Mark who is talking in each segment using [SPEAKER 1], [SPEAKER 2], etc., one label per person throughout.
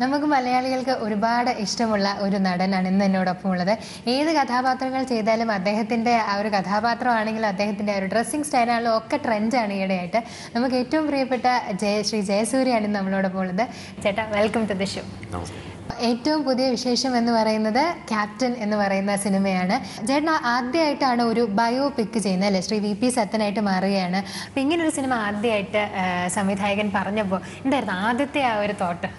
[SPEAKER 1] നമുക്ക് മലയാളികൾക്ക് ഒരുപാട് ഇഷ്ടമുള്ള ഒരു നടനാണ് ഇന്ന് എന്നോടൊപ്പം ഉള്ളത്. ഏത് കഥാപാത്രങ്ങൾ ചെയ്താലും അദ്ദേഹത്തിൻ്റെ ആ ഒരു കഥാപാത്രമാണെങ്കിലും അദ്ദേഹത്തിൻ്റെ ആ ഒരു ഡ്രസ്സിങ് സ്റ്റൈലാണെങ്കിലും ഒക്കെ ട്രെൻഡാണ് ഈയിടെയായിട്ട്. നമുക്ക് ഏറ്റവും പ്രിയപ്പെട്ട ശ്രീ ജയസൂര്യയാണ് ഇന്ന് നമ്മളോടൊപ്പം ഉള്ളത്. ചേട്ടാ, വെൽക്കം ടു ദി ഷോ. ഏറ്റവും പുതിയ വിശേഷം എന്ന് പറയുന്നത് ക്യാപ്റ്റൻ എന്ന് പറയുന്ന സിനിമയാണ്. ചേട്ടൻ ആദ്യമായിട്ടാണ് ഒരു ബയോപിക് ചെയ്യുന്നത് അല്ലേ? ശ്രീ വി പി സത്യനായിട്ട് മാറുകയാണ്. അപ്പം ഇങ്ങനൊരു സിനിമ ആദ്യമായിട്ട് സംവിധായകൻ പറഞ്ഞപ്പോൾ എന്തായിരുന്നു ആദ്യത്തെ ആ ഒരു തോട്ട്?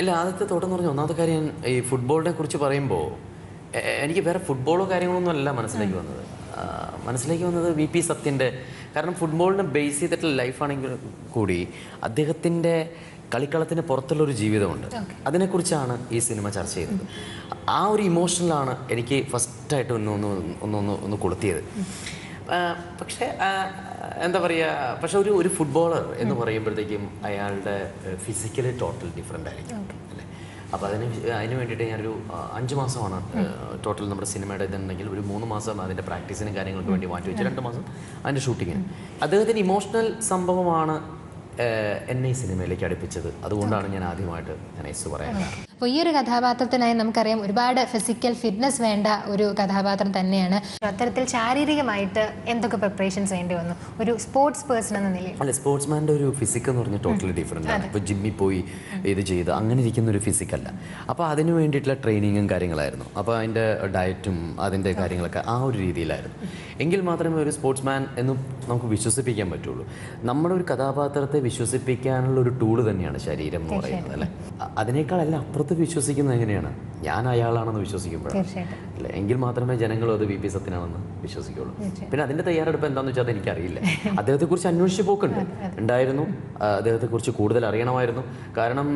[SPEAKER 2] ഇല്ല, ആദ്യത്തെ തോട്ടെന്ന് പറഞ്ഞാൽ ഒന്നാമത്തെ കാര്യം ഈ ഫുട്ബോളിനെ കുറിച്ച് പറയുമ്പോൾ എനിക്ക് വേറെ ഫുട്ബോളോ കാര്യങ്ങളൊന്നും അല്ല മനസ്സിലേക്ക് വന്നത് വി പി സത്യൻ്റെ. കാരണം ഫുട്ബോളിനെ ബേസ് ചെയ്തിട്ടുള്ള ലൈഫാണെങ്കിൽ കൂടി അദ്ദേഹത്തിൻ്റെ കളിക്കളത്തിന് പുറത്തുള്ളൊരു ജീവിതമുണ്ട്. അതിനെക്കുറിച്ചാണ് ഈ സിനിമ ചർച്ച ചെയ്യുന്നത്. ആ ഒരു ഇമോഷനിലാണ് എനിക്ക് ഫസ്റ്റായിട്ട് ഒന്ന് കൊളുത്തിയത്. പക്ഷേ എന്താ പറയുക, പക്ഷെ ഒരു ഫുട്ബോളർ എന്ന് പറയുമ്പോഴത്തേക്കും അയാളുടെ ഫിസിക്കലി ടോട്ടൽ ഡിഫറെൻ്റ് ആയിരിക്കും അല്ലേ? അപ്പോൾ അതിന് വേണ്ടിയിട്ട് ഞാനൊരു 5 മാസമാണ് ടോട്ടൽ നമ്മുടെ സിനിമയുടെ ഇതുണ്ടെങ്കിൽ ഒരു 3 മാസം അതിൻ്റെ പ്രാക്ടീസിനും കാര്യങ്ങൾക്ക് വേണ്ടി മാറ്റി വെച്ച് 2 മാസം അതിൻ്റെ ഷൂട്ടിങ്ങിന്. അദ്ദേഹത്തിന് ഇമോഷണൽ സംഭവമാണ് എന്നെ ഈ സിനിമയിലേക്ക് അടുപ്പിച്ചത്. അതുകൊണ്ടാണ് ഞാൻ ആദ്യമായിട്ട് ഞാൻ പറയാൻ.
[SPEAKER 1] അപ്പോൾ ഈ ഒരു കഥാപാത്രത്തിനായി നമുക്കറിയാം ഒരുപാട് ഫിസിക്കൽ ഫിറ്റ്നസ് വേണ്ട ഒരു കഥാപാത്രം തന്നെയാണ്. അത്തരത്തിൽ ശാരീരികമായിട്ട് എന്തൊക്കെ പ്രിപ്പറേഷൻസ് വേണ്ടി വന്നു ഒരു സ്പോർട്സ് പേഴ്സൺ എന്ന നിലയിൽ?
[SPEAKER 2] അല്ല, സ്പോർട്സ്മാൻ്റെ ഒരു ഫിസിക് എന്ന് പറഞ്ഞാൽ ടോട്ടലി ഡിഫറെൻ്റ് ആണ്. ഇപ്പോൾ ജിമ്മിൽ പോയി ഇത് ചെയ്ത് അങ്ങനെ ഇരിക്കുന്ന ഒരു ഫിസിക്കല്ല. അപ്പോൾ അതിന് വേണ്ടിയിട്ടുള്ള ട്രെയിനിങ്ങും കാര്യങ്ങളായിരുന്നു. അപ്പോൾ അതിൻ്റെ ഡയറ്റും അതിൻ്റെ കാര്യങ്ങളൊക്കെ ആ ഒരു രീതിയിലായിരുന്നു. എങ്കിൽ മാത്രമേ ഒരു സ്പോർട്സ്മാൻ എന്ന് നമുക്ക് വിശ്വസിപ്പിക്കാൻ പറ്റുള്ളൂ. നമ്മുടെ ഒരു കഥാപാത്രത്തെ വിശ്വസിപ്പിക്കാനുള്ള ഒരു ടൂള് തന്നെയാണ് ശരീരം എന്ന് പറയുന്നത് അല്ലേ? അതിനേക്കാളല്ല അപ്പുറത്ത് വിശ്വസിക്കുന്നത് എങ്ങനെയാണ്? ഞാൻ അയാളാണെന്ന് വിശ്വസിക്കുമ്പോഴാണ് അല്ലേ? എങ്കിൽ മാത്രമേ ജനങ്ങളും അത് വി പി സത്യനാണെന്ന് വിശ്വസിക്കുള്ളൂ. പിന്നെ അതിൻ്റെ തയ്യാറെടുപ്പ് എന്താണെന്ന് വെച്ചാൽ എനിക്കറിയില്ല. അദ്ദേഹത്തെക്കുറിച്ച് അന്വേഷിച്ച് ഉണ്ടായിരുന്നു. അദ്ദേഹത്തെക്കുറിച്ച് കൂടുതൽ അറിയണമായിരുന്നു. കാരണം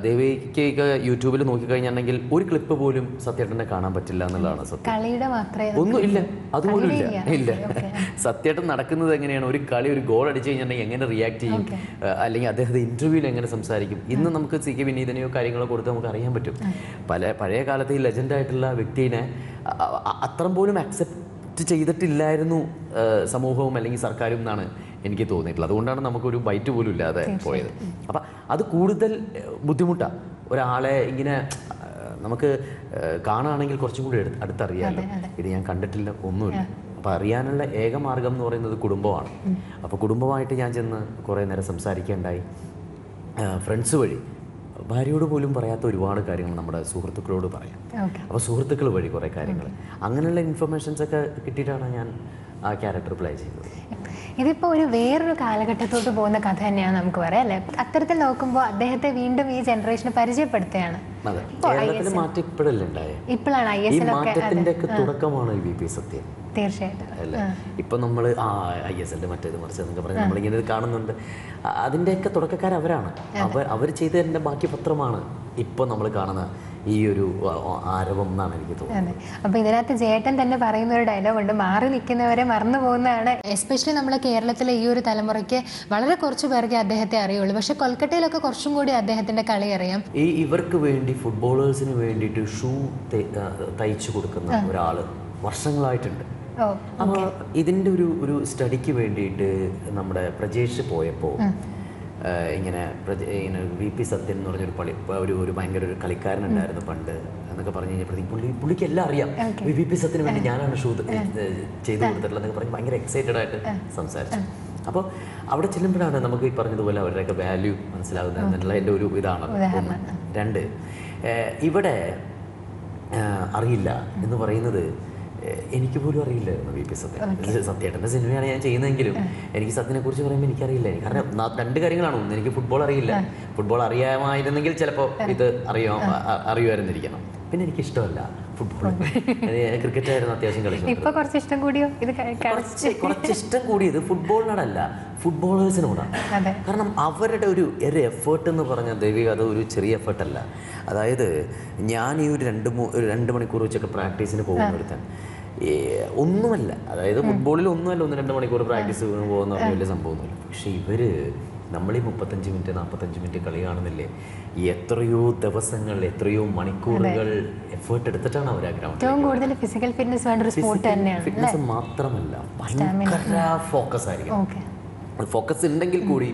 [SPEAKER 2] ദേവിക്ക് യൂട്യൂബിൽ നോക്കിക്കഴിഞ്ഞിട്ടുണ്ടെങ്കിൽ ഒരു ക്ലിപ്പ് പോലും സത്യേട്ടനെ കാണാൻ പറ്റില്ല എന്നുള്ളതാണ് സത്യം. ഒന്നും ഇല്ല, അതുപോലും ഇല്ല. സത്യേട്ടൻ നടക്കുന്നത് എങ്ങനെയാണ്, ഒരു കളി ഒരു ഗോൾ അടിച്ചു കഴിഞ്ഞിട്ടുണ്ടെങ്കിൽ എങ്ങനെ റിയാക്ട് ചെയ്യും, അല്ലെങ്കിൽ അദ്ദേഹത്തെ ഇന്റർവ്യൂവിൽ എങ്ങനെ സംസാരിക്കും. ഇന്ന് നമുക്ക് സി കെ വിനീതനെയോ കാര്യങ്ങളോ കൊടുത്ത് നമുക്ക് അറിയാൻ പറ്റും. പഴയ കാലത്ത് ഈ ലെജൻഡായിട്ടുള്ള വ്യക്തിനെ അത്രയും പോലും അക്സെപ്റ്റ് ചെയ്തിട്ടില്ലായിരുന്നു സമൂഹവും അല്ലെങ്കിൽ സർക്കാരും എന്നാണ് എനിക്ക് തോന്നിയിട്ടുള്ളത്. അതുകൊണ്ടാണ് നമുക്കൊരു ബൈറ്റ് പോലും ഇല്ലാതെ പോയത്. അപ്പം അത് കൂടുതൽ ബുദ്ധിമുട്ടാണ്. ഒരാളെ ഇങ്ങനെ നമുക്ക് കാണുകയാണെങ്കിൽ കുറച്ചും കൂടി അടുത്തറിയാമല്ലോ. ഇത് ഞാൻ കണ്ടിട്ടില്ല, ഒന്നുമില്ല. അപ്പോൾ അറിയാനുള്ള ഏക മാർഗം എന്ന് പറയുന്നത് കുടുംബമാണ്. അപ്പോൾ കുടുംബമായിട്ട് ഞാൻ ചെന്ന് കുറേ നേരം സംസാരിക്കേണ്ടായി. ഫ്രണ്ട്സ് വഴി ഭാര്യയോട് പോലും പറയാത്ത ഒരുപാട് കാര്യങ്ങൾ നമ്മുടെ സുഹൃത്തുക്കളോട് പറയാം. അപ്പോൾ സുഹൃത്തുക്കൾ വഴി കുറേ കാര്യങ്ങൾ അങ്ങനെയുള്ള ഇൻഫർമേഷൻസൊക്കെ കിട്ടിയിട്ടാണ് ഞാൻ ആ ക്യാരക്ടർ പ്ലേ ചെയ്യുന്നത്.
[SPEAKER 1] ഇതിപ്പോൾ ഒരു വേറൊരു കാലഘട്ടത്തോട്ട് പോകുന്ന കഥ തന്നെയാണ് നമുക്ക് പറയാം അല്ലേ? അത്തരത്തിൽ നോക്കുമ്പോൾ അദ്ദേഹത്തെ വീണ്ടും ഈ ജനറേഷന് പരിചയപ്പെടുത്തുകയാണ്.
[SPEAKER 2] അതെ, കേരളത്തിൽ മാറ്റം ഇപ്പോഴല്ലേ ഉണ്ടായേ?
[SPEAKER 1] ഇപ്പോഴാണ്
[SPEAKER 2] ഈ മാറ്റത്തിന്റെ ഒക്കെ തുടക്കമാണ് ഈ വി പി സത്യം.
[SPEAKER 1] തീർച്ചയായിട്ടും
[SPEAKER 2] അല്ലേ? ഇപ്പൊ നമ്മൾ ISL മറ്റേത് മറിച്ച് എന്നൊക്കെ പറഞ്ഞ് നമ്മളിങ്ങനെ കാണുന്നുണ്ട്. അതിൻ്റെയൊക്കെ തുടക്കക്കാർ അവരാണ്. അവർ ചെയ്തതിൻ്റെ ബാക്കി പത്രമാണ് ഇപ്പോൾ നമ്മൾ കാണുന്ന ഈ ഒരു ആരവം എന്നാണ് എനിക്ക് തോന്നുന്നത്.
[SPEAKER 1] അപ്പോൾ ഇതിനകത്ത് ജേട്ടൻ തന്നെ പറയുന്ന ഒരു ഡയലോഗ് ഉണ്ട്, മാറി നിൽക്കുന്നവരെ മറന്നു പോകുന്നതാണ്. എസ്പെഷ്യലി നമ്മുടെ കേരളത്തിലെ ഈ ഒരു തലമുറയ്ക്ക് വളരെ കുറച്ച് പേർക്ക് അദ്ദേഹത്തെ അറിയുള്ളൂ. പക്ഷെ കൊൽക്കത്തയിലൊക്കെ കുറച്ചും കൂടി അദ്ദേഹത്തിന്റെ കളി അറിയാം.
[SPEAKER 2] ഇവർക്ക് വേണ്ടി ഫുട്ബോളേഴ്സിന് വേണ്ടിയിട്ട് ഷൂ തയ്ച്ചു കൊടുക്കുന്ന ഒരാൾ വർഷങ്ങളായിട്ടുണ്ട്. അപ്പോൾ ഇതിൻ്റെ ഒരു സ്റ്റഡിക്ക് വേണ്ടിയിട്ട് നമ്മുടെ പ്രജേഷ് പോയപ്പോൾ ഇങ്ങനെ വി പി സത്യൻ എന്ന് പറഞ്ഞൊരു ഒരു ഭയങ്കര ഒരു കളിക്കാരനുണ്ടായിരുന്നു പണ്ട് എന്നൊക്കെ പറഞ്ഞു കഴിഞ്ഞപ്പോഴത്തേക്ക് പുള്ളിക്ക് എല്ലാം അറിയാം. വി പി സത്യന് വേണ്ടി ഞാനാണ് ഷൂ ചെയ്ത് കൊടുത്തിട്ടുള്ളതെന്നൊക്കെ പറഞ്ഞ് ഭയങ്കര എക്സൈറ്റഡ് ആയിട്ട് സംസാരിച്ചു. അപ്പോൾ അവിടെ ചെല്ലുമ്പോഴാണ് നമുക്ക് ഈ പറഞ്ഞതുപോലെ അവരുടെയൊക്കെ വാല്യൂ മനസ്സിലാകുന്നത് എന്നുള്ള എൻ്റെ ഒരു ഇതാണ് ഒന്ന്. 2, ഇവിടെ അറിയില്ല എന്ന് പറയുന്നത് എനിക്ക് പോലും അറിയില്ലായിരുന്നു വി പി സത്യ. സത്യേട്ടൻ്റെ സിനിമയാണ് ഞാൻ ചെയ്യുന്നതെങ്കിലും എനിക്ക് സത്യനെ കുറിച്ച് പറയുമ്പോൾ എനിക്കറിയില്ല. കാരണം 2 കാര്യങ്ങളാണ്. ഒന്ന്, എനിക്ക് ഫുട്ബോൾ അറിയില്ല. ഫുട്ബോൾ അറിയാമായിരുന്നെങ്കിൽ ചിലപ്പോൾ ഇത് അറിയുമായിരുന്നിരിക്കണം. പിന്നെ എനിക്കിഷ്ടമല്ല ഫുട്ബോൾ. ക്രിക്കറ്റായിരുന്നു അത്യാവശ്യം കളിച്ചത്.
[SPEAKER 1] ഇപ്പൊ കുറച്ച് ഇഷ്ടം കൂടിയോ? ഇത്
[SPEAKER 2] കുറച്ച് ഇഷ്ടം കൂടിയത് ഫുട്ബോളിനോടല്ല, ഫുട്ബോളേഴ്സിനോടാണ്. കാരണം അവരുടെ ഒരു എഫേർട്ട് എന്ന് പറഞ്ഞാൽ ദൈവിക അത് ഒരു ചെറിയ എഫേർട്ടല്ല. അതായത് ഞാൻ ഈ ഒരു 2 മണിക്കൂർ വെച്ചൊക്കെ പ്രാക്ടീസിന് പോകുന്ന ഒരുത്തൻ ഒന്നുമല്ല. അതായത് ഫുട്ബോളിൽ ഒന്നുമല്ല 1-2 മണിക്കൂർ പ്രാക്ടീസ് പോകുന്ന വലിയ സംഭവമൊന്നുമില്ല. പക്ഷേ നമ്മളീ 35 മിനിറ്റ് 45 മിനിറ്റ് കളി കാണുന്നില്ലേ? എത്രയോ ദിവസങ്ങൾ, എത്രയോ മണിക്കൂറുകൾ എഫേർട്ട് എടുത്തിട്ടാണ് അവർ ആ ഗ്രൗണ്ടിൽ.
[SPEAKER 1] ഫിസിക്കൽ ഫിറ്റ്നസ് മാത്രമല്ല, ഭയങ്കര
[SPEAKER 2] ഫോക്കസ് ആയിരിക്കും. ഫോക്കസ് ഉണ്ടെങ്കിൽ കൂടി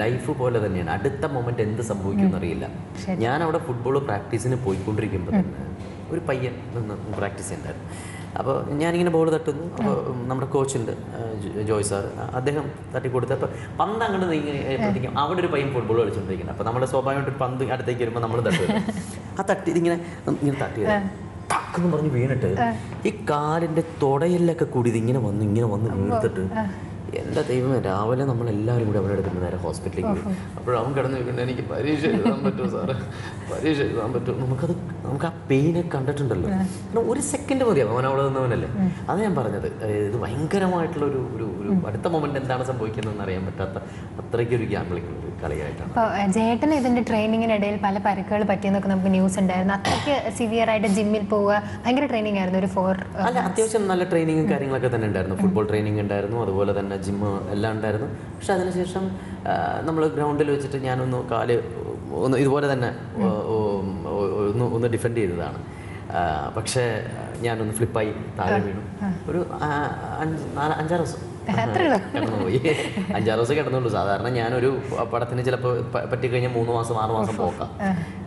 [SPEAKER 2] ലൈഫ് പോലെ തന്നെയാണ്. അടുത്ത മൊമെന്റ് എന്ത് സംഭവിക്കും എന്നറിയില്ല. ഞാൻ അവിടെ ഫുട്ബോൾ പ്രാക്ടീസിന് പോയിക്കൊണ്ടിരിക്കുമ്പോൾ തന്നെ ഒരു പയ്യൻ നിന്ന് പ്രാക്ടീസ് ചെയ്യുന്നുണ്ടായിരുന്നു. അപ്പോൾ ഞാനിങ്ങനെ ബോൾ തട്ടുന്നു. അപ്പോൾ നമ്മുടെ കോച്ചുണ്ട് ജോയ് സാർ, അദ്ദേഹം തട്ടിക്കൊടുത്ത് അപ്പോൾ പന്ത് അങ്ങോട്ട് നീങ്ങിയപ്പോഴത്തേക്കും അവിടെ ഒരു പയ്യൻ ഫുട്ബോൾ കളിച്ചുകൊണ്ടിരിക്കുന്നത്. അപ്പോൾ നമ്മുടെ സ്വാഭാവികമായിട്ട് പന്ത് അടുത്തേക്ക് വരുമ്പോൾ നമ്മൾ തട്ടുക, ആ തട്ടി ഇങ്ങനെ തട്ടിയത് ടക്കെന്ന് പറഞ്ഞ് വീണിട്ട് ഈ കാലിൻ്റെ തുടയിലൊക്കെ കൂടി ഇതിങ്ങനെ വന്ന് വീഴ്ത്തിട്ട് എൻ്റെ ദൈവമേ, രാവിലെ നമ്മളെല്ലാവരും കൂടി അവിടെ എടുക്കുന്നത് നേരെ ഹോസ്പിറ്റലിലേക്ക് പോയി. അപ്പോഴവൻ കിടന്ന് വെക്കുന്നത് എനിക്ക് പരീക്ഷ എഴുതാൻ പറ്റുമോ സാറ്, പരീക്ഷ എഴുതാൻ പറ്റുമോ? നമുക്ക് ആ പെയിനെ കണ്ടിട്ടുണ്ടല്ലോ, ഒരു സെക്കൻഡ് മതിയാവും. അവൻ അവിടെ നിന്നവനല്ലേ. അത് ഞാൻ പറഞ്ഞത്, ഇത് ഭയങ്കരമായിട്ടുള്ള ഒരു അടുത്ത മൊമെന്റ് എന്താണ് സംഭവിക്കുന്നതെന്ന് അറിയാൻ പറ്റാത്ത അത്രയ്ക്കൊരു ഗ്യാമ്പിളിംഗ് ഒരു കളിയായിട്ടാണ്.
[SPEAKER 1] അപ്പോൾ ജേട്ടന് ഇതിൻ്റെ ട്രെയിനിങ്ങിനിടയിൽ പല പരിക്കുകൾ പറ്റിയെന്നൊക്കെ നമുക്ക് ന്യൂസ് ഉണ്ടായിരുന്നു. അത്രയ്ക്ക് സിവിയർ ആയിട്ട് ജിമ്മിൽ പോവുക, ഭയങ്കര ട്രെയിനിങ് ആയിരുന്നു. ഒരു 4
[SPEAKER 2] അല്ല, അത്യാവശ്യം നല്ല ട്രെയിനിങ്ങും കാര്യങ്ങളൊക്കെ തന്നെ ഉണ്ടായിരുന്നു. ഫുട്ബോൾ ട്രെയിനിങ് ഉണ്ടായിരുന്നു, അതുപോലെ തന്നെ ജിമ്മ് എല്ലാം ഉണ്ടായിരുന്നു. പക്ഷെ അതിനുശേഷം നമ്മൾ ഗ്രൗണ്ടിൽ വെച്ചിട്ട് ഞാനൊന്ന് കാല് ഒന്ന് ഇതുപോലെ തന്നെ ഒന്ന് ഡിഫെൻഡ് ചെയ്തതാണ്. പക്ഷേ ഞാനൊന്ന് ഫ്ലിപ്പായി താഴെ വീണു. ഒരു 5-6 ദിവസം കിടന്നുപോയി. 5-6 ദിവസം കിടന്നുള്ളൂ. സാധാരണ ഞാനൊരു പടത്തിന് ചിലപ്പോൾ പറ്റിക്കഴിഞ്ഞാൽ 3 മാസം 6 മാസം പോക്കാം.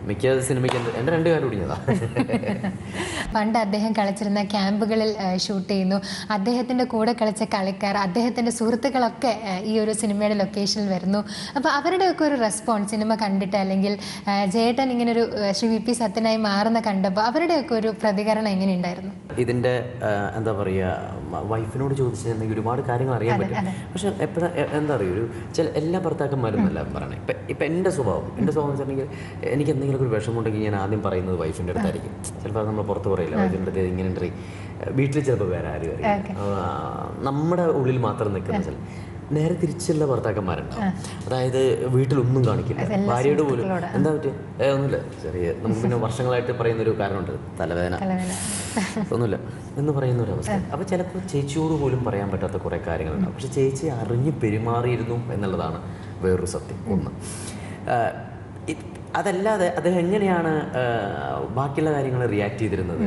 [SPEAKER 2] മിക്ക സിനിമയ്ക്ക് എൻ്റെ 2 കാലം ഒടിഞ്ഞതാ.
[SPEAKER 1] പണ്ട് അദ്ദേഹം കളിച്ചിരുന്ന ക്യാമ്പുകളിൽ ഷൂട്ട് ചെയ്യുന്നു. അദ്ദേഹത്തിൻ്റെ കൂടെ കളിച്ച കളിക്കാർ, അദ്ദേഹത്തിൻ്റെ സുഹൃത്തുക്കളൊക്കെ ഈ ഒരു സിനിമയുടെ ലൊക്കേഷനിൽ വരുന്നു. അപ്പോൾ അവരുടെയൊക്കെ ഒരു റെസ്പോൺസ് സിനിമ കണ്ടിട്ട്, അല്ലെങ്കിൽ ജേട്ടൻ ഇങ്ങനൊരു ശ്രീ വി പി സത്യനായി മാറുന്ന കണ്ടപ്പോൾ അവരുടെയൊക്കെ ഒരു പ്രതികരണം എങ്ങനെയുണ്ടായിരുന്നു?
[SPEAKER 2] ഇതിൻ്റെ എന്താ പറയുക, വൈഫിനോട് ചോദിച്ചിട്ടുണ്ടെങ്കിൽ ഒരുപാട് കാര്യങ്ങൾ അറിയാൻ പറ്റും. പക്ഷെ എപ്പോഴും എന്താ പറയുക, ചില എല്ലാ ഭർത്താക്കന്മാരും എന്നല്ല പറയണേ. ഇപ്പം എൻ്റെ സ്വഭാവം വെച്ചിട്ടുണ്ടെങ്കിൽ എനിക്ക് എന്തെങ്കിലും ഒരു വിഷമമുണ്ടെങ്കിൽ ഞാൻ ആദ്യം പറയുന്നത് വൈഫിൻ്റെ അടുത്തായിരിക്കും. ചിലപ്പോൾ നമ്മൾ പുറത്ത് പറയില്ല, വൈഫിൻ്റെ അടുത്ത് ഇങ്ങനെ ഉണ്ട്. വീട്ടിൽ ചിലപ്പോൾ വേറെ ആരും അറിയാം, നമ്മുടെ ഉള്ളിൽ മാത്രം നിൽക്കുന്ന ചില നേരെ തിരിച്ചുള്ള ഭർത്താക്കന്മാരുണ്ടാവും. അതായത് വീട്ടിലൊന്നും കാണിക്കില്ല, ഭാര്യയുടെ പോലും എന്താ പറ്റുക ഒന്നുമില്ല, ചെറിയ നമുക്ക് പിന്നെ വർഷങ്ങളായിട്ട് പറയുന്നൊരു കാരണമുണ്ട്, തലവേദന ഒന്നുമില്ല എന്ന് പറയുന്ന ഒരു അവസ്ഥ. അപ്പോൾ ചിലപ്പോൾ ചേച്ചിയോട് പോലും പറയാൻ പറ്റാത്ത കുറേ കാര്യങ്ങളുണ്ടാവും. പക്ഷെ ചേച്ചി അറിഞ്ഞ് പെരുമാറിയിരുന്നു എന്നുള്ളതാണ് വേറൊരു സത്യം. ഒന്ന് അതല്ലാതെ അദ്ദേഹം എങ്ങനെയാണ് ബാക്കിയുള്ള കാര്യങ്ങൾ റിയാക്ട് ചെയ്തിരുന്നത്,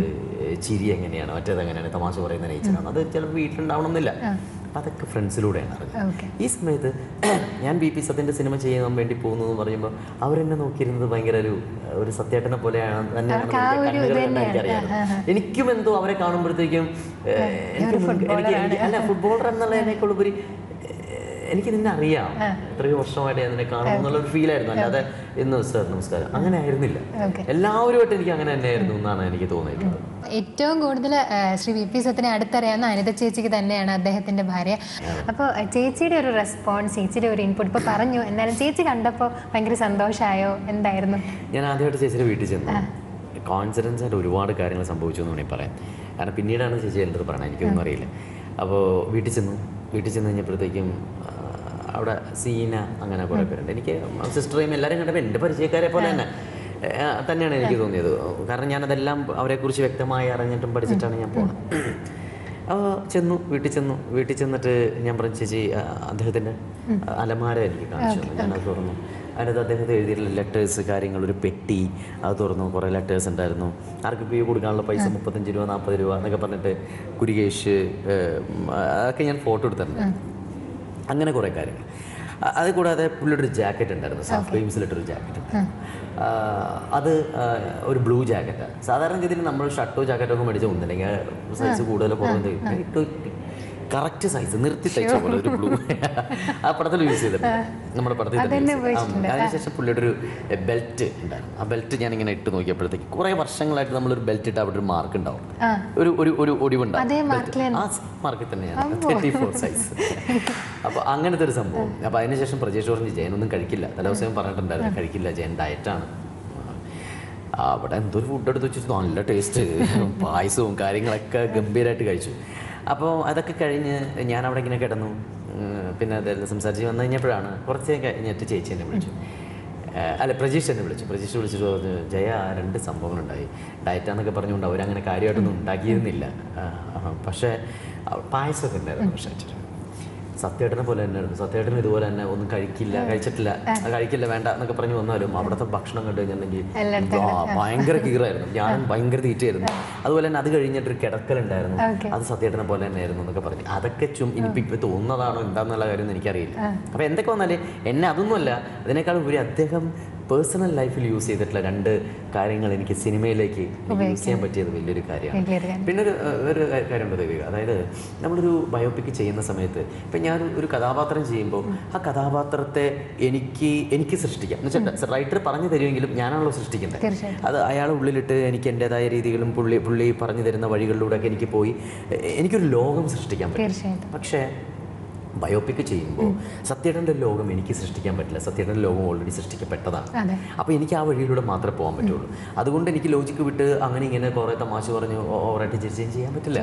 [SPEAKER 2] ചിരി എങ്ങനെയാണ്, മറ്റേതെങ്ങനെയാണ്, തമാശ പറയുന്ന നേച്ചറാണ്, അത് ചിലപ്പോൾ വീട്ടിലുണ്ടാവണമെന്നില്ല. അപ്പം അതൊക്കെ ഫ്രണ്ട്സിലൂടെയാണ് അറിഞ്ഞത്. ഈ സമയത്ത് ഞാൻ ബി പി സത്യൻ്റെ സിനിമ ചെയ്യാൻ വേണ്ടി പോകുന്നു എന്ന് പറയുമ്പോൾ അവരെന്നെ നോക്കിയിരുന്നത് ഭയങ്കര ഒരു സത്യേട്ടനെ പോലെയാണ് തന്നെയാണ് എനിക്കറിയാം. എനിക്കും എന്തോ അവരെ കാണുമ്പോഴത്തേക്കും എനിക്ക് അല്ല ഫുട്ബോളർ എന്നുള്ളതിനേക്കാളുപരി എനിക്ക് നിന്നെ അറിയാം, എത്രയോ വർഷമായിട്ട് ഞാൻ നിന്നെ കാണും എന്നുള്ളൊരു ഫീലായിരുന്നു. അല്ലാതെ ഇന്ന് സാർ നമസ്കാരം അങ്ങനെ ആയിരുന്നില്ല. എല്ലാവരുമായിട്ട് എനിക്ക് അങ്ങനെ തന്നെയായിരുന്നു എന്നാണ് എനിക്ക് തോന്നിയിട്ടുള്ളത്.
[SPEAKER 1] ഏറ്റവും കൂടുതൽ ശ്രീ വി പി സത്യനെ അടുത്തറിയാവുന്ന അനിത ചേച്ചിക്ക് തന്നെയാണ്, അദ്ദേഹത്തിന്റെ ഭാര്യ. അപ്പോൾ ചേച്ചിയുടെ ഒരു റെസ്പോൺസ്, ചേച്ചിയുടെ ഒരു ഇൻപുട്ട് ഇപ്പോൾ പറഞ്ഞു, എന്നാലും ചേച്ചി കണ്ടപ്പോൾ ഭയങ്കര സന്തോഷമായോ, എന്തായിരുന്നു?
[SPEAKER 2] ഞാൻ ആദ്യമായിട്ട് ചേച്ചിയുടെ വീട്ടിൽ ചെന്നു. കോൺഫിഡൻസ് ആയിട്ട് ഒരുപാട് കാര്യങ്ങൾ സംഭവിച്ചു എന്ന് വേണമെങ്കിൽ പറയാം. കാരണം പിന്നീടാണ് ചേച്ചി എൻ്റെ പറയണത്, എനിക്കൊന്നും അറിയില്ല. അപ്പോൾ വീട്ടിൽ ചെന്ന് കഴിഞ്ഞപ്പോഴത്തേക്കും അവിടെ സീന അങ്ങനെ കുറേ പേരുണ്ട്. എനിക്ക് സിസ്റ്ററേയും എല്ലാവരും കണ്ടപ്പോൾ എൻ്റെ പരിചയക്കാരെ പോലെ തന്നെയാണ് എനിക്ക് തോന്നിയത്. കാരണം ഞാനതെല്ലാം അവരെക്കുറിച്ച് വ്യക്തമായി അറിഞ്ഞിട്ടും പഠിച്ചിട്ടാണ് ഞാൻ പോകുന്നത്. വീട്ടിൽ ചെന്നിട്ട് ഞാൻ പറഞ്ഞു, ചേച്ചി അദ്ദേഹത്തിൻ്റെ അലമാര എനിക്ക് കാണിച്ചു തന്നു. ഞാനത് തുറന്നു. അതിനകത്ത് അദ്ദേഹത്തെ എഴുതിയിട്ടുള്ള ലെറ്റേഴ്സ്, കാര്യങ്ങൾ, ഒരു പെട്ടി അത് തുറന്നു. കുറേ ലെറ്റേഴ്സ് ഉണ്ടായിരുന്നു. ആർക്ക് പി കൊടുക്കാനുള്ള പൈസ 35 രൂപ 40 രൂപ എന്നൊക്കെ പറഞ്ഞിട്ട് കുരികേഷ്, അതൊക്കെ ഞാൻ ഫോട്ടോ എടുത്തിട്ടുണ്ട്. അങ്ങനെ കുറേ കാര്യങ്ങൾ. അത് കൂടാതെ പുള്ളിയുടെ ഒരു ജാക്കറ്റ് ഉണ്ടായിരുന്നു, സോഫ്റ്റ് ഗെയിംസിലിട്ടൊരു ജാക്കറ്റ് ഉണ്ടായിരുന്നു. അത് ഒരു ബ്ലൂ ജാക്കറ്റാണ്. സാധാരണ രീതിയിൽ നമ്മൾ ഷർട്ടോ ജാക്കറ്റോ ഒക്കെ മേടിച്ചാൽ ഒന്നില്ലെങ്കിൽ സൈസ് കൂടുതൽ കുറവ് ഇട്ടു കറക്റ്റ് സൈസ് നിർത്തി തയ്ച്ച പോലെ ഒരു ബ്ലൂ ആ പടത്തിൽ യൂസ് ചെയ്തിട്ടുണ്ട്, നമ്മുടെ പടത്തിൽ. അതിനുശേഷം പുള്ളിയുടെ ഒരു ബെൽറ്റ് ഉണ്ടായിരുന്നു. ആ ബെൽറ്റ് ഞാനിങ്ങനെ ഇട്ട് നോക്കിയപ്പോഴത്തേക്ക് കുറേ വർഷങ്ങളായിട്ട് നമ്മളൊരു ബെൽറ്റ് ഇട്ട് അവിടെ ഒരു മാർക്ക് ഉണ്ടാവും, ഒരു ഒടിവുണ്ടാവും. ആ മാർക്കിൽ തന്നെയാണ് 34 സൈസ്. അപ്പോൾ അങ്ങനത്തെ ഒരു സംഭവം. അപ്പോൾ അതിനുശേഷം പ്രജേഷ് പറഞ്ഞു, ജയനൊന്നും കഴിക്കില്ല, തലേദിവസം പറഞ്ഞിട്ടുണ്ടായിരുന്നു കഴിക്കില്ല, ജയൻ ഡയറ്റാണ്. അവിടെ എന്തൊരു ഫുഡ് എടുത്ത് വെച്ചിട്ട് നല്ല ടേസ്റ്റ്, പായസവും കാര്യങ്ങളൊക്കെ ഗംഭീരമായിട്ട് കഴിച്ചു. അപ്പോൾ അതൊക്കെ കഴിഞ്ഞ് ഞാൻ അവിടെ ഇങ്ങനെ കിടന്നു. പിന്നെ അതെല്ലാം സംസാരിച്ച് വന്നു കഴിഞ്ഞപ്പോഴാണ് കുറച്ച് കഴിഞ്ഞിട്ട് ചേച്ചി എന്നെ വിളിച്ചു, പ്രജീഷ് എന്നെ വിളിച്ചു. പ്രജീഷ് വിളിച്ചിട്ട് പറഞ്ഞു, ജയ 2 സംഭവങ്ങളുണ്ടായി. ഡയറ്റാന്നൊക്കെ പറഞ്ഞുകൊണ്ട് അവരങ്ങനെ കാര്യമായിട്ടൊന്നും ഉണ്ടാക്കിയിരുന്നില്ല. പക്ഷേ പായസമൊക്കെ ഉണ്ടായിരുന്നു. പക്ഷേ സത്യേട്ടനെ പോലെ തന്നെയായിരുന്നു. സത്യേട്ടൻ ഇതുപോലെ തന്നെ ഒന്നും കഴിക്കില്ല വേണ്ട എന്നൊക്കെ പറഞ്ഞു വന്നാലും അവിടുത്തെ ഭക്ഷണം കണ്ടു കഴിഞ്ഞിട്ടുണ്ടെങ്കിൽ ഭയങ്കര കീറായിരുന്നു. ഞാൻ ഭയങ്കര തീറ്റയായിരുന്നു. അതുപോലെ തന്നെ അത് കഴിഞ്ഞിട്ടൊരു കിടക്കലുണ്ടായിരുന്നു, അത് സത്യേട്ടനെ പോലെ തന്നെയായിരുന്നു എന്നൊക്കെ പറഞ്ഞു. അതൊക്കെ ഇനിയിപ്പോൾ തോന്നുന്നതാണോ എന്താണെന്നുള്ള കാര്യം എനിക്കറിയില്ല. അപ്പോൾ എന്തൊക്കെ വന്നാലും എന്നെ അതൊന്നുമല്ല, അതിനേക്കാൾ ഉപരി അദ്ദേഹം പേഴ്സണൽ ലൈഫിൽ യൂസ് ചെയ്തിട്ടുള്ള 2 കാര്യങ്ങൾ എനിക്ക് സിനിമയിലേക്ക് യൂസ് ചെയ്യാൻ പറ്റിയത് വലിയൊരു കാര്യമാണ്. പിന്നെ ഒരു കാര്യമുണ്ട് ദേവിക, അതായത് നമ്മളൊരു ബയോപിക് ചെയ്യുന്ന സമയത്ത് ഇപ്പം ഞാൻ ഒരു കഥാപാത്രം ചെയ്യുമ്പോൾ ആ കഥാപാത്രത്തെ എനിക്ക് സൃഷ്ടിക്കാം എന്ന് വെച്ചാൽ റൈറ്റർ പറഞ്ഞു തരുമെങ്കിലും ഞാനാണല്ലോ സൃഷ്ടിക്കേണ്ടത്. അത് അയാളുടെ ഉള്ളിലിട്ട് എനിക്ക് എൻ്റെതായ രീതികളും പുള്ളി പറഞ്ഞു തരുന്ന വഴികളിലൂടെയൊക്കെ എനിക്ക് പോയി എനിക്കൊരു ലോകം സൃഷ്ടിക്കാൻ പറ്റും. പക്ഷേ ബയോപിക് ചെയ്യുമ്പോൾ സത്യേട്ടൻ്റെ ലോകം എനിക്ക് സൃഷ്ടിക്കാൻ പറ്റില്ല. സത്യേട്ടൻ്റെ ലോകം ഓൾറെഡി സൃഷ്ടിക്കപ്പെട്ടതാണ്. അപ്പോൾ എനിക്ക് ആ വഴിയിലൂടെ മാത്രമേ പോകാൻ പറ്റുള്ളൂ. അതുകൊണ്ട് എനിക്ക് ലോജിക്ക് വിട്ട് അങ്ങനെ ഇങ്ങനെ കുറേ തമാശ പറഞ്ഞ് ഓവറായിട്ട് ചെയ്യാൻ പറ്റില്ല.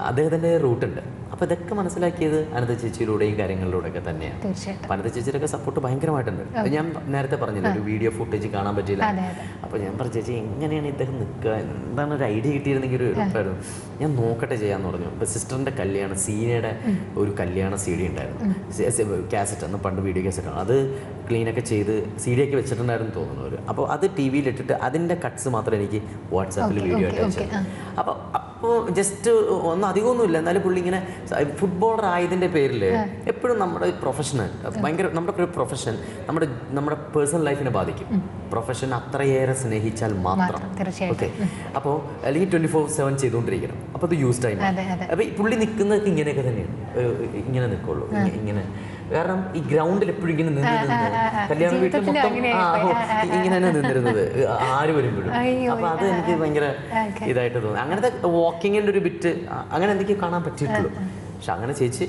[SPEAKER 2] അദ്ദേഹത്തിൻ്റെ റൂട്ടുണ്ട്. അപ്പോൾ ഇതൊക്കെ മനസ്സിലാക്കിയത് അനന്ത ചേച്ചിയിലൂടെയും കാര്യങ്ങളിലൂടെയൊക്കെ തന്നെയാണ്. അപ്പോൾ അനന്ത ചേച്ചിയുടെയൊക്കെ സപ്പോർട്ട് ഭയങ്കരമായിട്ടുണ്ട്. ഞാൻ നേരത്തെ പറഞ്ഞില്ല, ഒരു വീഡിയോ ഫുട്ടേജ് കാണാൻ പറ്റില്ല. അപ്പോൾ ഞാൻ പറഞ്ഞു, ചേച്ചി എങ്ങനെയാണ് ഇദ്ദേഹം നിൽക്കുക, എന്താണ് ഒരു ഐഡിയ കിട്ടിയിരുന്നെങ്കിൽ ഒരു എളുപ്പമായിരുന്നു. ഞാൻ നോക്കട്ടെ ചെയ്യാമെന്ന് പറഞ്ഞു. ഇപ്പോൾ സിസ്റ്ററിൻ്റെ കല്യാണം, സീനയുടെ ഒരു കല്യാണം CD ഉണ്ടായിരുന്നു, കാസറ്റ്. അന്ന് പണ്ട് വീഡിയോ കാസറ്റാണ്. അത് ക്ലീനൊക്കെ ചെയ്ത് CD ഒക്കെ വെച്ചിട്ടുണ്ടായിരുന്നു തോന്നുന്നു. അപ്പോൾ അത് TV യിലിട്ടിട്ട് അതിൻ്റെ കട്ട്സ് മാത്രം എനിക്ക് വാട്സാപ്പിൽ വീഡിയോ ആയിട്ട് അയച്ചു. അപ്പോൾ ജസ്റ്റ് ഒന്നും അധികമൊന്നുമില്ല, എന്നാലും പുള്ളി ഇങ്ങനെ ഫുട്ബോളർ ആയതിൻ്റെ പേരിൽ എപ്പോഴും നമ്മുടെ പ്രൊഫഷണൽ നമ്മുടെ പ്രൊഫഷൻ നമ്മുടെ പേഴ്സണൽ ലൈഫിനെ ബാധിക്കും. പ്രൊഫഷൻ അത്രയേറെ സ്നേഹിച്ചാൽ മാത്രം. ഓക്കെ, അപ്പോൾ അല്ലെങ്കിൽ 24/7 ചെയ്തുകൊണ്ടിരിക്കണം. അപ്പോൾ അത് യൂസ് ടൈം. അപ്പോൾ ഈ പുള്ളി നിൽക്കുന്നതൊക്കെ ഇങ്ങനെയൊക്കെ തന്നെയാണ്, ഇങ്ങനെ നിൽക്കുള്ളൂ, ഇങ്ങനെ. കാരണം ഈ ഗ്രൗണ്ടിൽ എപ്പോഴും ഇങ്ങനെ നിന്ന് കല്യാണ വീട്ടിൽ മൊത്തം ഇങ്ങനെ തന്നെ നിന്നിരുന്നത് ആര് വരുമ്പോഴും. അപ്പോൾ അത് എനിക്ക് ഭയങ്കര ഇതായിട്ട് തോന്നി. അങ്ങനത്തെ വാക്കിങ്ങിൻ്റെ ഒരു ബിറ്റ് അങ്ങനെ എന്തൊക്കെയോ കാണാൻ പറ്റിയിട്ടുള്ളൂ. പക്ഷെ അങ്ങനെ ചേച്ചി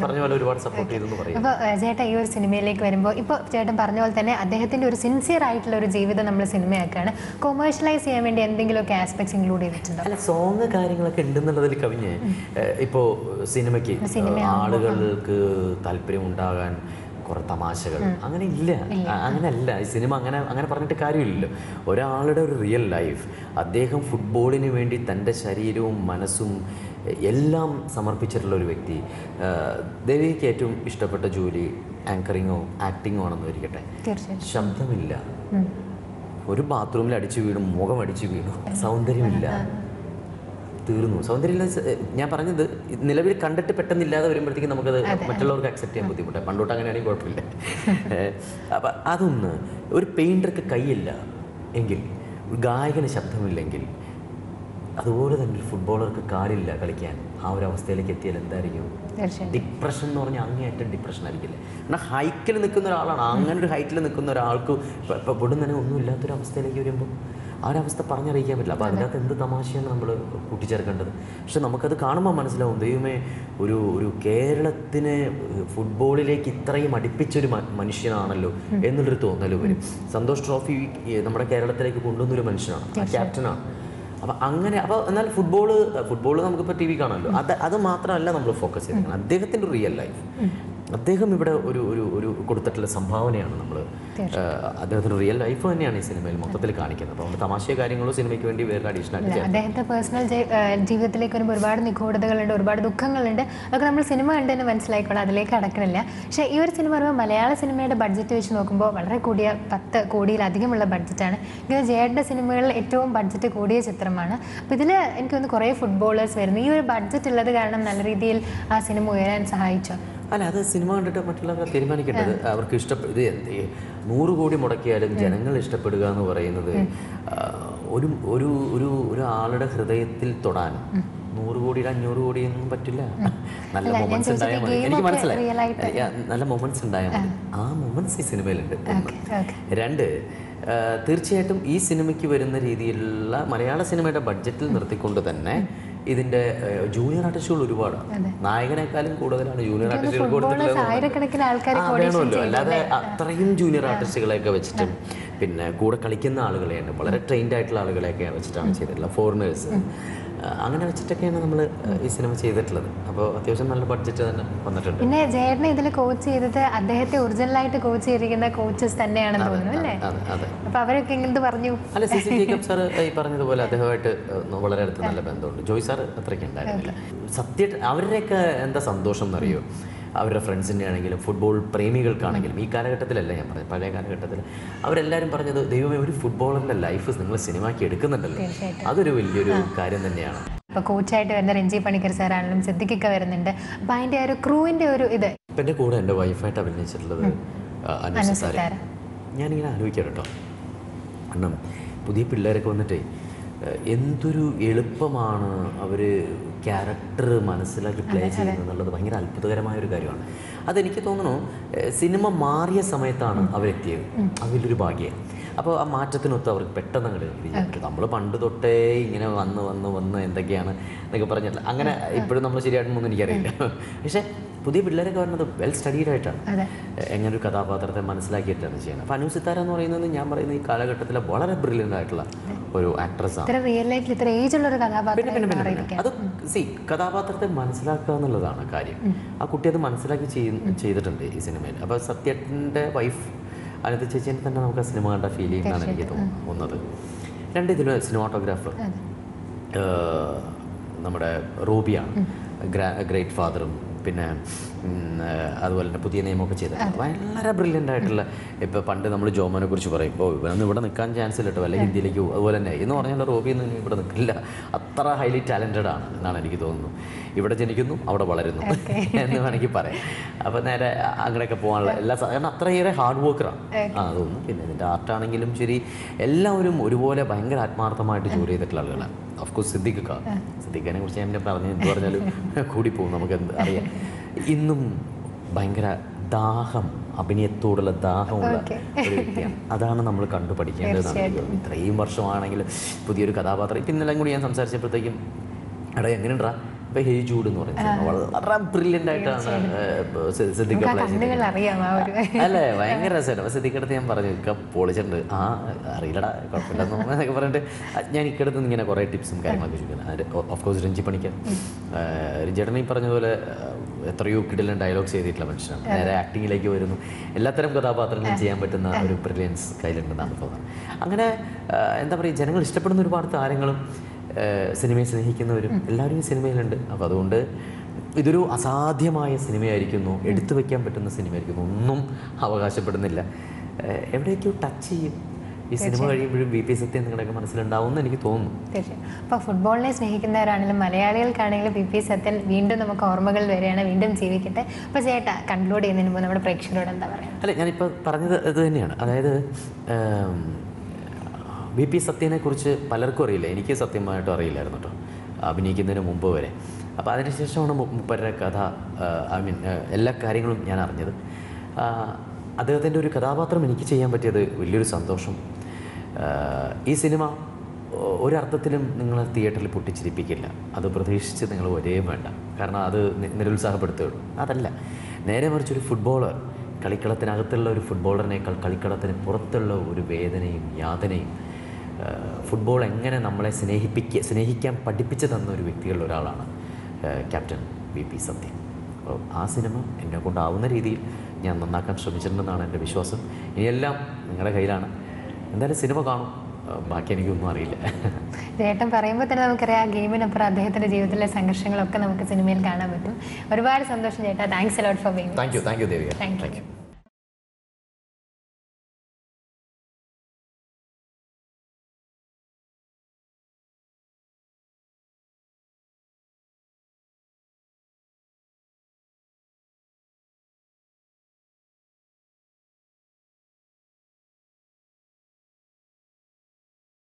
[SPEAKER 2] പറഞ്ഞ പോലെ ഒരുപാട് സപ്പോർട്ട് ചെയ്തെന്ന് പറയും.
[SPEAKER 1] ഇപ്പോൾ ചേട്ടൻ ഈ ഒരു സിനിമയിലേക്ക് വരുമ്പോൾ ഇപ്പോൾ ചേട്ടൻ പറഞ്ഞ പോലെ തന്നെ അദ്ദേഹത്തിൻ്റെ ഒരു സിൻസിയർ ആയിട്ടുള്ള ഒരു ജീവിതം നമ്മൾ സിനിമയാക്കുകയാണ്. കൊമേഴ്ഷ്യലൈസ് ചെയ്യാൻ വേണ്ടി എന്തെങ്കിലുമൊക്കെ ആസ്പെക്ട്സ് ഇൻക്ലൂഡ് ചെയ്തിട്ടുണ്ടോ?
[SPEAKER 2] അല്ല, സോങ് കാര്യങ്ങളൊക്കെ ഉണ്ടെന്നുള്ളതിൽ കവിഞ്ഞ് ഇപ്പോൾ സിനിമയ്ക്ക് ആളുകൾക്ക് താല്പര്യം ഉണ്ടാകാൻ കുറേ തമാശകൾ അങ്ങനെ ഇല്ല, അങ്ങനെയല്ല ഈ സിനിമ. അങ്ങനെ പറഞ്ഞിട്ട് കാര്യമില്ലല്ലോ. ഒരാളുടെ ഒരു റിയൽ ലൈഫ്, അദ്ദേഹം ഫുട്ബോളിന് വേണ്ടി തൻ്റെ ശരീരവും മനസ്സും എല്ലാം സമർപ്പിച്ചിട്ടുള്ള ഒരു വ്യക്തി. ദേവിക്ക് ഏറ്റവും ഇഷ്ടപ്പെട്ട ജോലി ആങ്കറിങ്ങോ ആക്ടിങ്ങോ ആണെന്ന് ഇരിക്കട്ടെ, ശബ്ദമില്ല, ഒരു ബാത്റൂമിൽ അടിച്ചു വീണു, മുഖം അടിച്ചു വീണു, സൗന്ദര്യമില്ല, തീർന്നു. സൗന്ദര്യമില്ല. ഞാൻ പറഞ്ഞത് നിലവിൽ കണ്ടിട്ട് പെട്ടെന്നില്ലാതെ വരുമ്പോഴത്തേക്കും നമുക്കത് മറ്റുള്ളവർക്ക് അക്സെപ്റ്റ് ചെയ്യാൻ ബുദ്ധിമുട്ടാണ്. പണ്ടോട്ട് അങ്ങനെയാണെങ്കിൽ കുഴപ്പമില്ല. അപ്പം അതൊന്ന്, ഒരു പെയിൻറ്റർക്ക് കൈയില്ല എങ്കിൽ, ഒരു ഗായകന് ശബ്ദമില്ലെങ്കിൽ, അതുപോലെ തന്നെ ഒരു ഫുട്ബോളർക്ക് കാലില്ല കളിക്കാൻ, ആ ഒരു അവസ്ഥയിലേക്ക് എത്തിയാൽ എന്തായിരിക്കും? ഡിപ്രഷൻ എന്ന് പറഞ്ഞാൽ അങ്ങേയറ്റം ഡിപ്രഷൻ ആയിരിക്കില്ലേ. എന്നാൽ ഹൈറ്റിൽ നിൽക്കുന്ന ഒരാളാണ്, അങ്ങനെ ഒരു ഹൈറ്റിൽ നിൽക്കുന്ന ഒരാൾക്ക് ഇപ്പോൾ പൊടും തന്നെ ഒന്നും ഇല്ലാത്തൊരു അവസ്ഥയിലേക്ക് വരുമ്പോൾ ആ ഒരു അവസ്ഥ പറഞ്ഞറിയിക്കാൻ പറ്റില്ല. അപ്പോൾ അതിനകത്ത് എന്ത് തമാശയാണ് നമ്മൾ കൂട്ടിച്ചേർക്കേണ്ടത്. പക്ഷെ നമുക്കത് കാണുമ്പോൾ മനസ്സിലാവും, ദൈവമേ, ഒരു കേരളത്തിന് ഫുട്ബോളിലേക്ക് ഇത്രയും അടുപ്പിച്ചൊരു മനുഷ്യനാണല്ലോ എന്നുള്ളൊരു തോന്നൽ വരും. സന്തോഷ് ട്രോഫി നമ്മുടെ കേരളത്തിലേക്ക് കൊണ്ടുവന്നൊരു മനുഷ്യനാണ്, ആ ക്യാപ്റ്റനാണ്. അപ്പം അങ്ങനെ, അപ്പോൾ എന്നാൽ ഫുട്ബോൾ നമുക്കിപ്പോൾ TV കാണാമല്ലോ. അത് മാത്രമല്ല നമ്മൾ ഫോക്കസ് ചെയ്തിരിക്കണം. അദ്ദേഹത്തിൻ്റെ റിയൽ ലൈഫ്, അദ്ദേഹം ഇവിടെ ഒരു കൊടുത്തിട്ടുള്ള സംഭാവനയാണ്. നമ്മൾ അദ്ദേഹത്തിൻ്റെ റിയൽ ലൈഫ് തന്നെയാണ് ഈ സിനിമയിൽ മൊത്തത്തിൽ കാണിക്കുന്നത്. അപ്പോൾ നമ്മൾ തമാശ കാര്യങ്ങളോ സിനിമയ്ക്ക് വേണ്ടി വേറെ അഡീഷണൽ ആയിട്ട്
[SPEAKER 1] അദ്ദേഹത്തെ പേഴ്സണൽ ജീവിതത്തിലേക്ക് വരുമ്പോൾ ഒരുപാട് നിഗൂഢതകളുണ്ട്, ഒരുപാട് ദുഃഖങ്ങളുണ്ട്. അതൊക്കെ നമ്മൾ സിനിമ കണ്ട് തന്നെ മനസ്സിലായിക്കോളാം, അതിലേക്ക് കടക്കണില്ല. പക്ഷേ ഈ ഒരു സിനിമ പറയുമ്പോൾ മലയാള സിനിമയുടെ ബഡ്ജറ്റ് വെച്ച് നോക്കുമ്പോൾ വളരെ കൂടിയ 10 കോടിയിലധികമുള്ള ബഡ്ജറ്റാണ്. ഇത് ജയയുടെ സിനിമകളിൽ ഏറ്റവും ബഡ്ജറ്റ് കൂടിയ ചിത്രമാണ്. അപ്പോൾ ഇതിൽ എനിക്ക് തോന്നുന്നു കുറേ ഫുട്ബോളേഴ്സ് വരുന്നു. ഈ ഒരു ബഡ്ജറ്റ് ഉള്ളത് കാരണം നല്ല രീതിയിൽ ആ സിനിമ ഉയരാൻ സഹായിച്ചോ?
[SPEAKER 2] അല്ല, അത് സിനിമ കണ്ടിട്ട് മറ്റുള്ളവർ തീരുമാനിക്കേണ്ടത്. അവർക്ക് ഇത് 100 കോടി മുടക്കിയാലും ജനങ്ങൾ ഇഷ്ടപ്പെടുക എന്ന് പറയുന്നത് ഒരു ആളുടെ ഹൃദയത്തിൽ തൊടാൻ 100 കോടി 500 കോടിയൊന്നും പറ്റില്ല. നല്ല മൊമെന്റ്സ് ഉണ്ടായാൽ മതി. എനിക്ക് മനസ്സിലായി, നല്ല മൊമെന്റ്സ് ഉണ്ടായാൽ മതി. ആ മൊമെന്റ്സ് ഈ സിനിമയിലുണ്ട്. 2, തീർച്ചയായിട്ടും ഈ സിനിമയ്ക്ക് വരുന്ന രീതിയിലുള്ള മലയാള സിനിമയുടെ ബഡ്ജറ്റിൽ നിർത്തിക്കൊണ്ട് തന്നെ ഇതിന്റെ ജൂനിയർ ആർട്ടിസ്റ്റുകൾ ഒരുപാടാണ്. നായകനേക്കാളും കൂടുതലാണ് ജൂനിയർ ആർട്ടിസ്റ്റുകൾ കൊടുത്തിട്ടുള്ളത്. അല്ലാതെ അത്രയും ജൂനിയർ ആർട്ടിസ്റ്റുകളെയൊക്കെ വെച്ചിട്ടും പിന്നെ കൂടെ കളിക്കുന്ന ആളുകളെയാണ്, വളരെ ട്രെയിൻഡ് ആയിട്ടുള്ള ആളുകളെയൊക്കെ വെച്ചിട്ടാണ് ചെയ്തിട്ടുള്ളത്. ഫോറിനേഴ്സ് അങ്ങനെ വെച്ചിട്ടൊക്കെയാണ് നമ്മൾ ഈ സിനിമ ചെയ്തിട്ടുള്ളത്. അപ്പോൾ അത്യാവശ്യം നല്ല ബഡ്ജറ്റ് തന്നെ വന്നിട്ടുണ്ട്.
[SPEAKER 1] പിന്നെ ജയേട്ടനെ ഇതിൽ കോച്ച് ചെയ്തത് അദ്ദേഹത്തെ ഒറിജിനലായിട്ട് കോച്ച് ചെയ്തിരിക്കുന്ന കോച്ചസ് തന്നെയാണെന്ന് തോന്നുന്നു അല്ലേ? അപ്പോൾ അവരൊക്കെ എന്ത് പറഞ്ഞു?
[SPEAKER 2] അല്ല, CC ജേക്കബ് സാർ ഈ പറഞ്ഞതുപോലെ അദ്ദേഹമായിട്ട് വളരെ അടുത്ത് നല്ല ബന്ധമുണ്ട്. ജോയ് സാർ അത്രയ്ക്ക് ഉണ്ടായിരുന്നില്ല. സത്യമായിട്ട് അവരുടെയൊക്കെ എന്താ സന്തോഷം എന്നറിയോ, അവരുടെ ഫ്രണ്ട്സിൻ്റെ ആണെങ്കിലും ഫുട്ബോൾ പ്രേമികൾക്കാണെങ്കിലും ഈ കാലഘട്ടത്തിലല്ല ഞാൻ പറഞ്ഞത്, പഴയ കാലഘട്ടത്തിൽ അവരെല്ലാവരും പറഞ്ഞത് ദൈവമേ ഒരു ഫുട്ബോളറിൻ്റെ ലൈഫ് നിങ്ങൾ സിനിമയ്ക്ക് എടുക്കുന്നുണ്ടല്ലോ, അതൊരു വലിയൊരു കാര്യം തന്നെയാണ്.
[SPEAKER 1] ഇപ്പോൾ കോച്ചായിട്ട് വരുന്ന രഞ്ജി പണിക്കർ സാറാണെങ്കിലും സിദ്ദിഖൊക്കെ വരുന്നുണ്ട്. അപ്പോൾ അതിൻ്റെ ഒരു ക്രൂവിൻ്റെ ഒരു ഇത്
[SPEAKER 2] ഇപ്പം എൻ്റെ കൂടെ എൻ്റെ വൈഫായിട്ട് അഭിനയിച്ചിട്ടുള്ളത് അനു സാറ്. ഞാനിങ്ങനെ ആലോചിക്കാം കേട്ടോ, കാരണം പുതിയ പിള്ളേരൊക്കെ വന്നിട്ടേ എന്തൊരു എളുപ്പമാണ് അവർ ക്യാരക്ടർ മനസ്സിലാക്കി പ്ലേ ചെയ്യുന്നത് എന്നുള്ളത് ഭയങ്കര അത്ഭുതകരമായൊരു കാര്യമാണ്. അതെനിക്ക് തോന്നുന്നു സിനിമ മാറിയ സമയത്താണ് അവരെത്തിയത്. അത് വലിയൊരു ഭാഗ്യമാണ്. അപ്പോൾ ആ മാറ്റത്തിനൊത്ത് അവർക്ക് പെട്ടെന്ന് അങ്ങോട്ട് നമ്മൾ പണ്ട് തൊട്ടേ ഇങ്ങനെ വന്ന് എന്തൊക്കെയാണ് എന്നൊക്കെ പറഞ്ഞിട്ടില്ല, അങ്ങനെ ഇപ്പോഴും നമ്മൾ ശരിയായിട്ടൊന്നും എനിക്കറിയില്ല. പക്ഷേ പുതിയ പിള്ളേരൊക്കെ വരുന്നത് വെൽ സ്റ്റഡീഡ് ആയിട്ടാണ്, എങ്ങനെ ഒരു കഥാപാത്രത്തെ മനസ്സിലാക്കിയിട്ടാണ് ചെയ്യുന്നത്. അപ്പോൾ അനു സിത്താര എന്ന് പറയുന്നത് ഞാൻ പറയുന്ന ഈ കാലഘട്ടത്തിലെ വളരെ ബ്രില്യൻ്റ് ആയിട്ടുള്ള ഒരു ആക്ട്രസ്സാണ്. അത് കഥാപാത്രത്തെ മനസ്സിലാക്കുക എന്നുള്ളതാണ് കാര്യം. ആ കുട്ടി അത് മനസ്സിലാക്കി ചെയ്തിട്ടുണ്ട് ഈ സിനിമയിൽ. അപ്പോൾ സത്യൻ്റെ വൈഫ് അനിത ചേച്ചിനെ തന്നെ നമുക്ക് ആ സിനിമ കണ്ട ഫീൽ ചെയ്യുന്നതാണ് എനിക്ക് തോന്നുന്നത്. രണ്ട് ഇതിൽ സിനിമാറ്റോഗ്രാഫർ നമ്മുടെ റൂബിയാണ്, ഗ്രേറ്റ് ഫാദറും പിന്നെ അതുപോലെ തന്നെ പുതിയ നിയമമൊക്കെ ചെയ്തത് വളരെ ബ്രില്യൻ്റ് ആയിട്ടുള്ള. ഇപ്പോൾ പണ്ട് നമ്മൾ ജോമോനെ കുറിച്ച് പറയും, ഇവനൊന്നും ഇവിടെ നിൽക്കാൻ ചാൻസ് ഇല്ല കേട്ടോ, അല്ലെങ്കിൽ ഹിന്ദിയിലേക്ക് പോകും, അതുപോലെ തന്നെ എന്ന് പറഞ്ഞാൽ റോബിയൊന്നും ഇവിടെ നിൽക്കില്ല, അത്ര ഹൈലി ടാലൻറ്റഡ് ആണ് എന്നാണ് എനിക്ക് തോന്നുന്നു. ഇവിടെ ജനിക്കുന്നു അവിടെ വളരുന്നു എന്ന് വേണമെങ്കിൽ പറയാം. അപ്പോൾ നേരെ അങ്ങനെയൊക്കെ പോകാനുള്ള എല്ലാ കാരണം അത്രയേറെ ഹാർഡ് വർക്കറാണ് അതൊന്നും. പിന്നെ ഇതിൻ്റെ ആർട്ടാണെങ്കിലും ശരി, എല്ലാവരും ഒരുപോലെ ഭയങ്കര ആത്മാർത്ഥമായിട്ട് ജോലി ചെയ്തിട്ടുള്ള ആളുകളാണ്. ഓഫ്കോഴ്സ് സിദ്ദിഖിനെ കുറിച്ച് ഞാൻ പറഞ്ഞു എന്ത് പറഞ്ഞാലും കൂടിപ്പോകും, നമുക്ക് അറിയാം. ഇന്നും ഭയങ്കര അഭിനയത്തോടുള്ള ദാഹമുള്ള ഒരു വ്യക്തിയാണ്. അതാണ് നമ്മൾ കണ്ടു പഠിക്കേണ്ടതെന്നാണ് എനിക്ക് തോന്നുന്നത്. ഇത്രയും വർഷമാണെങ്കിൽ പുതിയൊരു കഥാപാത്രം ഇപ്പം ഇന്നെല്ലാം കൂടി ഞാൻ സംസാരിച്ചപ്പോഴത്തേക്കും എടാ എങ്ങനെയുണ്ടാ ഇപ്പം ഹേ ജൂഡ് എന്ന് പറയുന്നത് വളരെ ബ്രില്യൻ്റ് ആയിട്ടാണ് സിദ്ദിഖ് അല്ലേ, ഭയങ്കര രസമായിട്ട്. അപ്പോൾ സിദ്ദിഖടുത്ത് ഞാൻ പറഞ്ഞു ഒക്കെ പൊളിച്ചിട്ടുണ്ട്. അറിയില്ലടാ കുഴപ്പമില്ലെന്നൊക്കെ പറഞ്ഞിട്ട് ഞാൻ ഇക്കടുത്ത് ഇങ്ങനെ കുറേ ടിപ്സും കാര്യങ്ങളൊക്കെ ചോദിക്കുന്നത്. ഓഫ്കോഴ്സ് രഞ്ജി പണിക്കർ, രഞ്ജേട്ടൻ ഈ പറഞ്ഞതുപോലെ എത്രയോ കിടിലൻ ഡയലോഗ്സ് ചെയ്തിട്ടുള്ള മനുഷ്യനാണ്. നേരെ ആക്ടിങ്ങിലേക്ക് വരുന്നു, എല്ലാത്തരം കഥാപാത്രങ്ങളും ചെയ്യാൻ പറ്റുന്ന ഒരു ബ്രില്യൻസ് കയ്യിലുണ്ടെന്നാണ് തോന്നുന്നത്. അങ്ങനെ എന്താ പറയുക, ജനങ്ങൾ ഇഷ്ടപ്പെടുന്ന ഒരുപാട് താരങ്ങളും സിനിമയെ സ്നേഹിക്കുന്നവരും എല്ലാവരും ഈ സിനിമയിലുണ്ട്. അപ്പോൾ അതുകൊണ്ട് ഇതൊരു അസാധ്യമായ സിനിമയായിരിക്കുന്നു, എടുത്തു വയ്ക്കാൻ പറ്റുന്ന സിനിമയായിരിക്കുന്നു, ഒന്നും അവകാശപ്പെടുന്നില്ല. എവിടേക്കോ ടച്ച് ചെയ്യും ഈ സിനിമ കഴിയുമ്പോഴും VP സത്യം നിങ്ങളുടെയൊക്കെ മനസ്സിലുണ്ടാവും എന്ന് എനിക്ക് തോന്നുന്നു.
[SPEAKER 1] തീർച്ചയായും. അപ്പോൾ ഫുട്ബോളിനെ സ്നേഹിക്കുന്നവരാണെങ്കിലും മലയാളികൾക്കാണെങ്കിലും VP സത്യൻ വീണ്ടും നമുക്ക് ഓർമ്മകൾ വരികയാണ്, വീണ്ടും ജീവിക്കട്ടെ. അപ്പോൾ ചേട്ടാ കൺക്ലൂഡ് ചെയ്യുന്നതിന് മുമ്പ് നമ്മുടെ പ്രേക്ഷകരോട് എന്താ പറയുക?
[SPEAKER 2] അല്ല, ഞാനിപ്പോൾ പറഞ്ഞത് ഇത് തന്നെയാണ്. അതായത് VP സത്യനെക്കുറിച്ച് പലർക്കും അറിയില്ല, എനിക്ക് സത്യമായിട്ടും അറിയില്ലായിരുന്നു കേട്ടോ അഭിനയിക്കുന്നതിന് മുമ്പ് വരെ. അപ്പോൾ അതിനുശേഷമാണ് മൂപ്പരുടെ കഥ എല്ലാ കാര്യങ്ങളും ഞാൻ അറിഞ്ഞത്. അദ്ദേഹത്തിൻ്റെ ഒരു കഥാപാത്രം എനിക്ക് ചെയ്യാൻ പറ്റിയത് വലിയൊരു സന്തോഷം. ഈ സിനിമ ഒരർത്ഥത്തിലും നിങ്ങൾ തിയേറ്ററിൽ പൊട്ടിച്ചിരിപ്പിക്കില്ല, അത് പ്രതീക്ഷിച്ച് നിങ്ങൾ വരികയും വേണ്ട, കാരണം അത് നിരുത്സാഹപ്പെടുത്തുകയുള്ളൂ. അതല്ല, നേരെ മറിച്ചൊരു ഫുട്ബോളർ, കളിക്കളത്തിനകത്തുള്ള ഒരു ഫുട്ബോളറിനേക്കാൾ കളിക്കളത്തിന് പുറത്തുള്ള ഒരു വേദനയും യാതനയും ഫുട്ബോൾ എങ്ങനെ നമ്മളെ സ്നേഹിക്കാൻ പഠിപ്പിച്ചു തന്ന ഒരു വ്യക്തികളിൽ ഒരാളാണ് ക്യാപ്റ്റൻ VP സത്യൻ. അപ്പോൾ ആ സിനിമ എന്നെ കൊണ്ടാവുന്ന രീതിയിൽ ഞാൻ നന്നാക്കാൻ ശ്രമിച്ചിട്ടുണ്ടെന്നാണ് എൻ്റെ വിശ്വാസം. ഇനിയെല്ലാം നിങ്ങളുടെ കയ്യിലാണ്. എന്തായാലും സിനിമ കാണും, ബാക്കി എനിക്കൊന്നും അറിയില്ല.
[SPEAKER 1] ചേട്ടൻ പറയുമ്പോൾ തന്നെ നമുക്കറിയാം ആ ഗെയിമിനപ്പുറം അദ്ദേഹത്തിൻ്റെ ജീവിതത്തിലെ സംഘർഷങ്ങളൊക്കെ നമുക്ക് സിനിമയിൽ കാണാൻ പറ്റും. ഒരുപാട് സന്തോഷം ചേട്ടാ. Thanks a lot for being.
[SPEAKER 2] Thank you Devika.
[SPEAKER 1] Thank you.